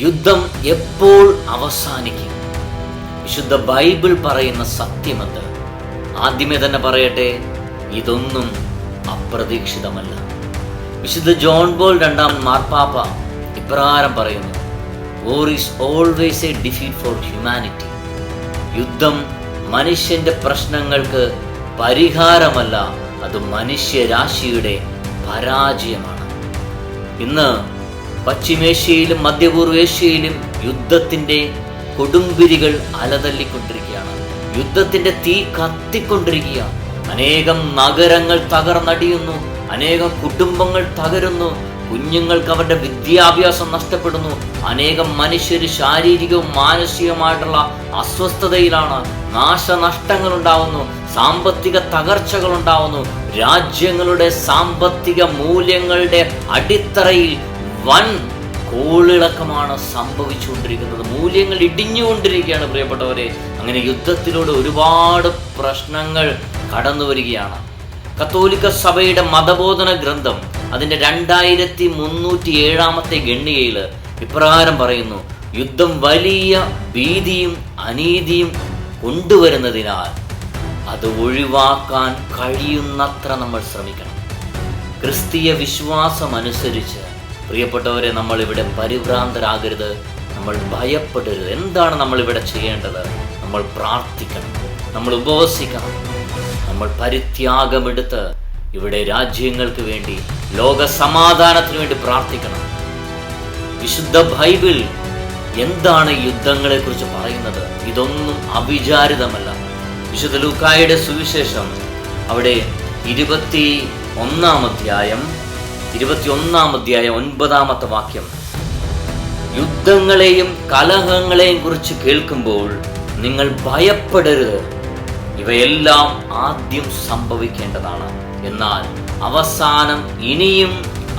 യുദ്ധം എപ്പോൾ അവസാനിക്കും? വിശുദ്ധ ബൈബിൾ പറയുന്ന സത്യമെന്ത്? ആദ്യമേ തന്നെ പറയട്ടെ, ഇതൊന്നും അപ്രതീക്ഷിതമല്ല. വിശുദ്ധ ജോൺ പോൾ രണ്ടാം മാർപ്പാപ്പ ഇപ്രകാരം പറയുന്നു: War is always a defeat for humanity. യുദ്ധം മനുഷ്യന്റെ പ്രശ്നങ്ങൾക്ക് പരിഹാരമല്ല, അത് മനുഷ്യരാശിയുടെ പരാജയമാണ്. ഇന്ന് പശ്ചിമേഷ്യയിലും മധ്യപൂർവേഷ്യയിലും യുദ്ധത്തിന്റെ കൊടുമ്പിരികൾ അലതല്ലിക്കൊണ്ടിരിക്കുകയാണ്. യുദ്ധത്തിന്റെ തീ കത്തിക്കൊണ്ടിരിക്കുകയാണ്. അനേകം നഗരങ്ങൾ തകർന്നടിയുന്നു, അനേകം കുടുംബങ്ങൾ തകരുന്നു, കുഞ്ഞുങ്ങൾക്ക് അവരുടെ വിദ്യാഭ്യാസം നഷ്ടപ്പെടുന്നു, അനേകം മനുഷ്യർ ശാരീരികവും മാനസികവുമായിട്ടുള്ള അസ്വസ്ഥതയിലാണ്, നാശനഷ്ടങ്ങൾ ഉണ്ടാവുന്നു, സാമ്പത്തിക തകർച്ചകൾ ഉണ്ടാവുന്നു. രാജ്യങ്ങളുടെ സാമ്പത്തിക മൂല്യങ്ങളുടെ അടിത്തറയിൽ വൻ കോളിളക്കമാണ് സംഭവിച്ചുകൊണ്ടിരിക്കുന്നത്. മൂല്യങ്ങൾ ഇടിഞ്ഞുകൊണ്ടിരിക്കുകയാണ് പ്രിയപ്പെട്ടവരെ. അങ്ങനെ യുദ്ധത്തിലൂടെ ഒരുപാട് പ്രശ്നങ്ങൾ കടന്നു വരികയാണ്. കത്തോലിക്ക സഭയുടെ മതബോധന ഗ്രന്ഥം അതിൻ്റെ 2307 ഗണ്ണികയിൽ ഇപ്രകാരം പറയുന്നു: യുദ്ധം വലിയ ഭീതിയും അനീതിയും കൊണ്ടുവരുന്നതിനാൽ അത് ഒഴിവാക്കാൻ കഴിയുന്നത്ര നമ്മൾ ശ്രമിക്കണം. ക്രിസ്തീയ വിശ്വാസം അനുസരിച്ച് പ്രിയപ്പെട്ടവരെ, നമ്മൾ ഇവിടെ പരിഭ്രാന്തരാകരുത്, നമ്മൾ ഭയപ്പെടരുത്. എന്താണ് നമ്മൾ ഇവിടെ ചെയ്യേണ്ടത്? നമ്മൾ പ്രാർത്ഥിക്കണം, നമ്മൾ ഉപവസിക്കണം, നമ്മൾ പരിത്യാഗമെടുത്ത് ഇവിടെ രാജ്യങ്ങൾക്ക് വേണ്ടി, ലോക സമാധാനത്തിന് വേണ്ടി പ്രാർത്ഥിക്കണം. വിശുദ്ധ ബൈബിൾ എന്താണ് യുദ്ധങ്ങളെ കുറിച്ച് പറയുന്നത്? ഇതൊന്നും അവിചാരിതമല്ല. വിശുദ്ധ ലൂക്കായുടെ സുവിശേഷം അവിടെ 21 അധ്യായം 9 വാക്യം: യുദ്ധങ്ങളെയും കലഹങ്ങളെയും കുറിച്ച് കേൾക്കുമ്പോൾ നിങ്ങൾ ഭയപ്പെടരുത്, ഇവയെല്ലാം ആദ്യം സംഭവിക്കേണ്ടതാണ്, എന്നാൽ അവസാനം ഇനിയും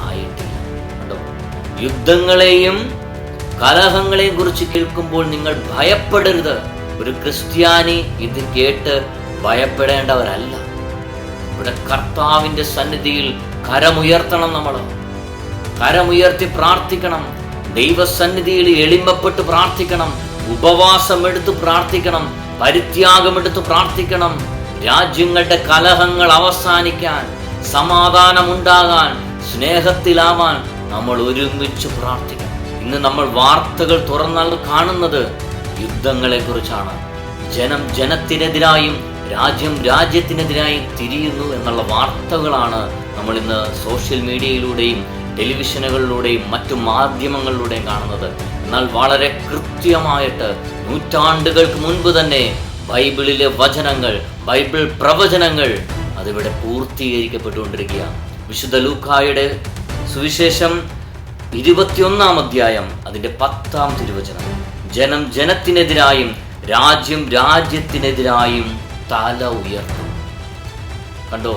ആയിട്ടില്ല. കണ്ടോ? യുദ്ധങ്ങളെയും കലഹങ്ങളെയും കുറിച്ച് കേൾക്കുമ്പോൾ നിങ്ങൾ ഭയപ്പെടരുത്. ഒരു ക്രിസ്ത്യാനി ഇത് കേട്ട് ഭയപ്പെടേണ്ടവരല്ല. ഇവിടെ കർത്താവിന്റെ സന്നിധിയിൽ കരമുയർത്തണം. നമ്മൾ കരമുയർത്തി പ്രാർത്ഥിക്കണം. ദൈവസന്നിധിയിൽ എളിമപ്പെട്ട് പ്രാർത്ഥിക്കണം. ഉപവാസം എടുത്ത് പ്രാർത്ഥിക്കണം. പരിത്യാഗമെടുത്ത് പ്രാർത്ഥിക്കണം. രാജ്യങ്ങളുടെ കലഹങ്ങൾ അവസാനിക്കാൻ, സമാധാനമുണ്ടാകാൻ, സ്നേഹത്തിലാവാൻ നമ്മൾ ഒരുമിച്ച് പ്രാർത്ഥിക്കണം. ഇന്ന് നമ്മൾ വാർത്തകൾ തുറന്നാൽ കാണുന്നത് യുദ്ധങ്ങളെ കുറിച്ചാണ്. ജനം ജനത്തിനെതിരായും രാജ്യം രാജ്യത്തിനെതിരായും തിരിയുന്നു എന്നുള്ള വാർത്തകളാണ് നമ്മൾ ഇന്ന് സോഷ്യൽ മീഡിയയിലൂടെയും ടെലിവിഷനുകളിലൂടെയും മറ്റു മാധ്യമങ്ങളിലൂടെയും കാണുന്നത്. എന്നാൽ വളരെ കൃത്യമായിട്ട് നൂറ്റാണ്ടുകൾക്ക് മുൻപ് തന്നെ ബൈബിളിലെ വചനങ്ങൾ, ബൈബിൾ പ്രവചനങ്ങൾ അതിവിടെ പൂർത്തീകരിക്കപ്പെട്ടുകൊണ്ടിരിക്കുകയാണ്. വിശുദ്ധ ലൂക്കായുടെ സുവിശേഷം 21 അധ്യായം അതിൻ്റെ 10 തിരുവചനം: ജനം ജനത്തിനെതിരായും രാജ്യം രാജ്യത്തിനെതിരായും തല ഉയർത്തും. കണ്ടോ?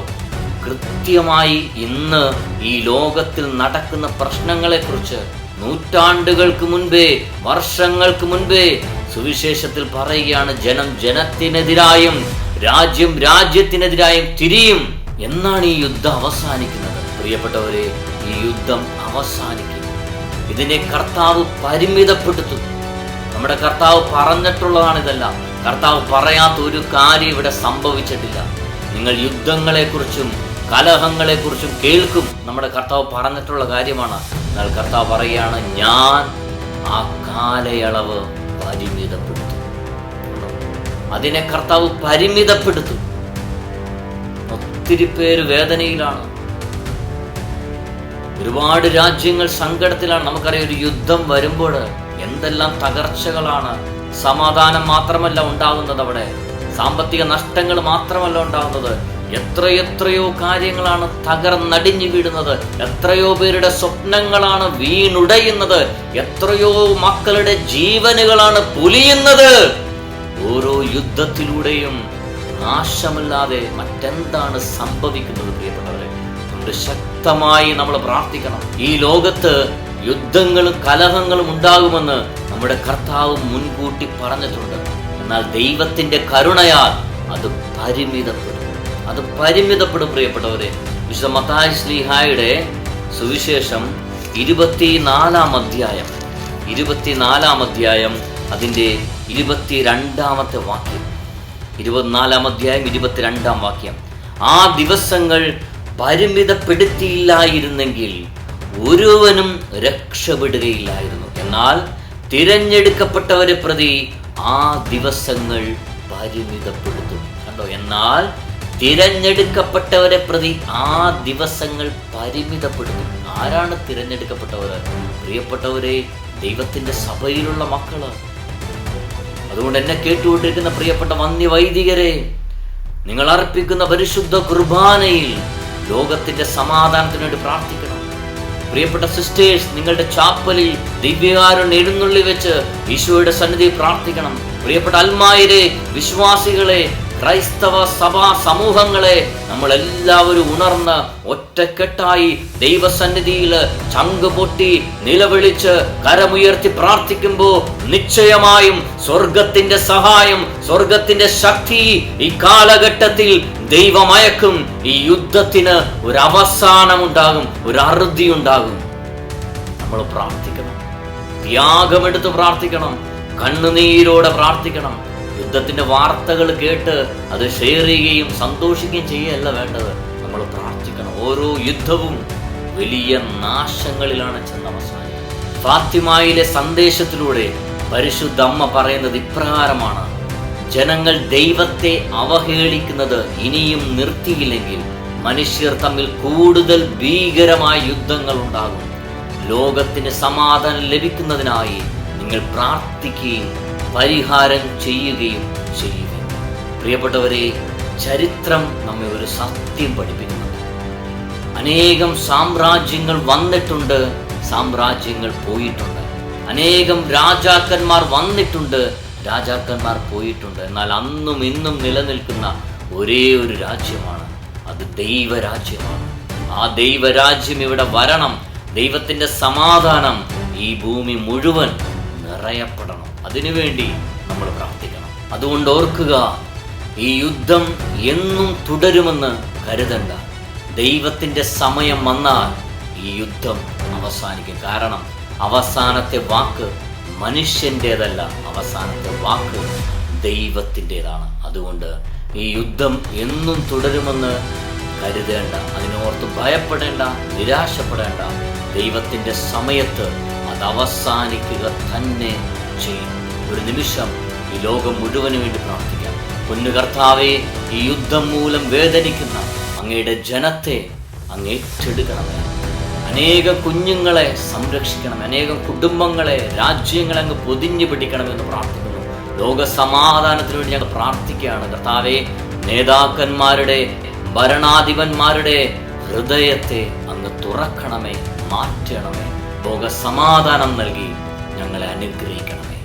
കൃത്യമായി ഇന്ന് ഈ ലോകത്തിൽ നടക്കുന്ന പ്രശ്നങ്ങളെക്കുറിച്ച് നൂറ്റാണ്ടുകൾക്ക് മുൻപേ, വർഷങ്ങൾക്ക് മുൻപേ സുവിശേഷത്തിൽ പറയുകയാണ്: ജനം ജനത്തിനെതിരായും രാജ്യം രാജ്യത്തിനെതിരായും തിരിയും. എന്നാണ് ഈ യുദ്ധം അവസാനിക്കുന്നത്? പ്രിയപ്പെട്ടവരെ, ഈ യുദ്ധം അവസാനിക്കും. ഇതിനെ കർത്താവ് പരിമിതപ്പെടുത്തും. നമ്മുടെ കർത്താവ് പറഞ്ഞിട്ടുള്ളതാണ് ഇതെല്ലാം. കർത്താവ് പറയാത്ത ഒരു കാര്യം ഇവിടെ സംഭവിച്ചിട്ടില്ല. നിങ്ങൾ യുദ്ധങ്ങളെക്കുറിച്ചും കലഹങ്ങളെക്കുറിച്ചും കേൾക്കും. നമ്മുടെ കർത്താവ് പറഞ്ഞിട്ടുള്ള കാര്യമാണ്. എന്നാൽ കർത്താവ് പറയുകയാണ്: ഞാൻ ആ കാലയളവ് പരിമിതപ്പെടുത്തും. അതിനെ കർത്താവ് പരിമിതപ്പെടുത്തും. ഒത്തിരി പേര് വേദനയിലാണ്. ഒരുപാട് രാജ്യങ്ങൾ സങ്കടത്തിലാണ്. നമുക്കറിയാം, ഒരു യുദ്ധം വരുമ്പോൾ എന്തെല്ലാം തകർച്ചകളാണ്. സമാധാനം മാത്രമല്ല ഉണ്ടാകുന്നത്, അവിടെ സാമ്പത്തിക നഷ്ടങ്ങൾ മാത്രമല്ല ഉണ്ടാകുന്നത്. എത്രയെത്രയോ കാര്യങ്ങളാണ് തകർന്നടിഞ്ഞു വീഴുന്നത്. എത്രയോ പേരുടെ സ്വപ്നങ്ങളാണ് വീണുടയുന്നത്. എത്രയോ മക്കളുടെ ജീവനുകളാണ് പൊലിയുന്നത്. ഓരോ യുദ്ധത്തിലൂടെയും നാശമല്ലാതെ മറ്റെന്താണ് സംഭവിക്കുന്നത്? പ്രിയപ്പെട്ടവരെ, നമ്മുടെ ശക്തമായി നമ്മൾ പ്രാർത്ഥിക്കണം. ഈ ലോകത്ത് യുദ്ധങ്ങളും കലഹങ്ങളും ഉണ്ടാകുമെന്ന് നമ്മുടെ കർത്താവ് മുൻകൂട്ടി പറഞ്ഞിട്ടുണ്ട്. എന്നാൽ ദൈവത്തിന്റെ കരുണയാൽ അത് പരിമിതപ്പെടും. പ്രിയപ്പെട്ടവരെ, വിശുദ്ധ മത്തായി ശ്ലീഹായുടെ സുവിശേഷം 24 അധ്യായം 24-ാം അധ്യായം അതിൻ്റെ 22-ാമത്തെ വാക്യം. 24-ാം അധ്യായം 22-ാം വാക്യം. ആ ദിവസങ്ങൾ പരിമിതപ്പെടുത്തിയില്ലായിരുന്നെങ്കിൽ ഒരുവനും രക്ഷപ്പെടുകയില്ലായിരുന്നു. എന്നാൽ തിരഞ്ഞെടുക്കപ്പെട്ടവരെ പ്രതി ആ ദിവസങ്ങൾ പരിമിതപ്പെടുത്തും. കണ്ടോ? എന്നാൽ തിരഞ്ഞെടുക്കപ്പെട്ടവരെ പ്രതി ആ ദിവസങ്ങൾ പരിമിതപ്പെടുത്തും. ആരാണ് തിരഞ്ഞെടുക്കപ്പെട്ടവർ? പ്രിയപ്പെട്ടവരെ, ദൈവത്തിന്റെ സഭയിലുള്ള മക്കള്. അതുകൊണ്ട് എന്നെ കേട്ടുകൊണ്ടിരിക്കുന്ന പ്രിയപ്പെട്ട വന്യവൈദികരെ, നിങ്ങൾ അർപ്പിക്കുന്ന പരിശുദ്ധ കുർബാനയിൽ ലോകത്തിന്റെ സമാധാനത്തിന് വേണ്ടി പ്രാർത്ഥിക്കണം. പ്രിയപ്പെട്ട സിസ്റ്റേഴ്സ്, നിങ്ങളുടെ ചാപ്പലിൽ ദിവ്യകാരുണ്യം എഴുന്നള്ളി വെച്ച് ഈശോയുടെ സന്നിധി പ്രാർത്ഥിക്കണം. പ്രിയപ്പെട്ട അൽമായരെ, വിശ്വാസികളെ, ക്രൈസ്തവ സഭാ സമൂഹങ്ങളെ, നമ്മളെല്ലാവരും ഉണർന്ന് ഒറ്റക്കെട്ടായി ദൈവസന്നിധിയിൽ ചങ്ക് പൊട്ടി നിലവിളിച്ച് കരമുയർത്തി പ്രാർത്ഥിക്കുമ്പോൾ നിശ്ചയമായും സ്വർഗത്തിന്റെ സഹായം, സ്വർഗത്തിന്റെ ശക്തി ഈ കാലഘട്ടത്തിൽ ദൈവമയക്കും. ഈ യുദ്ധത്തിന് ഒരു അവസാനമുണ്ടാകും, ഒരു അറുതി ഉണ്ടാകും. നമ്മൾ പ്രാർത്ഥിക്കണം, ത്യാഗമെടുത്ത് പ്രാർത്ഥിക്കണം, കണ്ണുനീരോടെ പ്രാർത്ഥിക്കണം. യുദ്ധത്തിന്റെ വാർത്തകൾ കേട്ട് അത് ഷെയർ ചെയ്യുകയും സന്തോഷിക്കുകയും ചെയ്യുകയല്ല വേണ്ടത്. നമ്മൾ പ്രാർത്ഥിക്കണം. ഓരോ യുദ്ധവും വലിയ നാശങ്ങളിലാണ് ചെന്നവസാനിക്കുന്നത്. ഫാത്തിമയിലെ സന്ദേശത്തിലൂടെ പരിശുദ്ധ അമ്മ പറയുന്നത് ഇപ്രകാരമാണ്: ജനങ്ങൾ ദൈവത്തെ അവഹേളിക്കുന്നത് ഇനിയും നിർത്തിയില്ലെങ്കിൽ മനുഷ്യർ തമ്മിൽ കൂടുതൽ ഭീകരമായ യുദ്ധങ്ങൾ ഉണ്ടാകും. ലോകത്തിന് സമാധാനം ലഭിക്കുന്നതിനായി നിങ്ങൾ പ്രാർത്ഥിക്കുകയും പരിഹാരം ചെയ്യുകയും ചെയ്യുക. പ്രിയപ്പെട്ടവരെ, ചരിത്രം നമ്മെ ഒരു സത്യം പഠിപ്പിക്കുന്നുണ്ട്. അനേകം സാമ്രാജ്യങ്ങൾ വന്നിട്ടുണ്ട്, സാമ്രാജ്യങ്ങൾ പോയിട്ടുണ്ട്. അനേകം രാജാക്കന്മാർ വന്നിട്ടുണ്ട്, രാജാക്കന്മാർ പോയിട്ടുണ്ട്. എന്നാൽ അന്നും ഇന്നും നിലനിൽക്കുന്ന ഒരേ ഒരു രാജ്യമാണ്, അത് ദൈവരാജ്യമാണ്. ആ ദൈവരാജ്യം ഇവിടെ വരണം. ദൈവത്തിന്റെ സമാധാനം ഈ ഭൂമി മുഴുവൻ നിറയപ്പെടണം. അതിനുവേണ്ടി നമ്മൾ പ്രാർത്ഥിക്കണം. അതുകൊണ്ട് ഓർക്കുക, ഈ യുദ്ധം എന്നും തുടരുമെന്ന് കരുതണ്ട. ദൈവത്തിന്റെ സമയം വന്നാൽ ഈ യുദ്ധം അവസാനിക്കും. കാരണം അവസാനത്തെ വാക്ക് മനുഷ്യൻ്റെതല്ല, അവസാനത്തെ വാക്ക് ദൈവത്തിൻ്റെതാണ്. അതുകൊണ്ട് ഈ യുദ്ധം എന്നും തുടരുമെന്ന് കരുതേണ്ട, അതിനോർത്ത് ഭയപ്പെടേണ്ട, നിരാശപ്പെടേണ്ട. ദൈവത്തിന്റെ സമയത്ത് അത് അവസാനിക്കുക തന്നെ ചെയ്യും. ഒരു നിമിഷം ഈ ലോകം മുഴുവനും വേണ്ടി പ്രാർത്ഥിക്കാം. പൊന്നു കർത്താവേ, ഈ യുദ്ധം മൂലം വേദനിക്കുന്ന അങ്ങയുടെ ജനത്തെ അങ്ങ് ഏറ്റെടുക്കണമേ. അനേകം കുഞ്ഞുങ്ങളെ സംരക്ഷിക്കണം, അനേകം കുടുംബങ്ങളെ, രാജ്യങ്ങളെ അങ്ങ് പൊതിഞ്ഞു പിടിക്കണമെന്ന് പ്രാർത്ഥിക്കുന്നു. ലോക സമാധാനത്തിന് വേണ്ടി ഞങ്ങൾ പ്രാർത്ഥിക്കുകയാണ്. കർത്താവേ, നേതാക്കന്മാരുടെ, ഭരണാധിപന്മാരുടെ ഹൃദയത്തെ അങ്ങ് തുറക്കണമേ, മാറ്റണമേ. ലോക സമാധാനം നൽകി ഞങ്ങളെ അനുഗ്രഹിക്കണമേ.